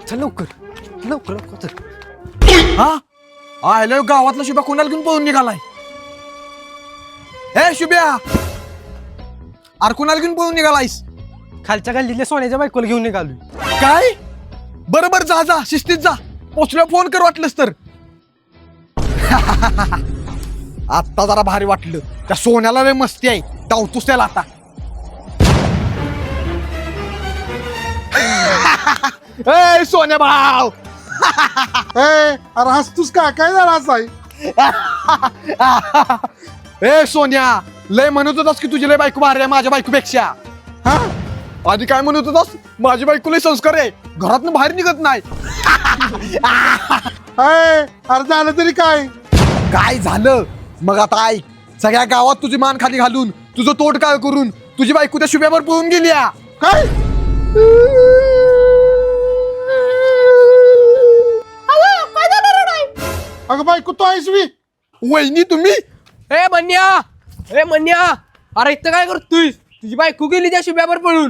चल लवकर लवकर लवकर चल. हा आयला गावातला शुभ्या कोणाला घेऊन पळून निघालाय. हे शुभ्या अरे कोणाला घेऊन पळून निघालायस. खालच्या गल्लीतल्या सोन्याच्या बायकोला घेऊन निघालोय. काय बरोबर जा जा शिस्तीत जा. पोचल्या फोन कर वाटलंस तर. आत्ता जरा भारी वाटलं. त्या सोन्याला लय मस्ती आहे. धावतोस त्याला आता. ए सोन्या भाव. अरे हसतूस का काय झालं असं ए सोन्या लय म्हणत होतास की तुझी लय बायको भारी आहे माझ्या बायकोपेक्षा. हा आधी काय म्हणत होतास माझी बायको लय संस्कार आहे घरातनं बाहेर निघत नाही. अरे झालं तरी काय काय झालं मग आता ऐक. सगळ्या गावात तुझी मान खाली घालून तुझं तोड काय करून तुझी बायको त्या शुभ्यावर पळून गेली. काय अगं बायको तो आहेस मी. वहिनी तुम्ही. ए मन्या अरे इथं काय करतोय. तुझी बायको गेली त्या शुभ्यावर पळून.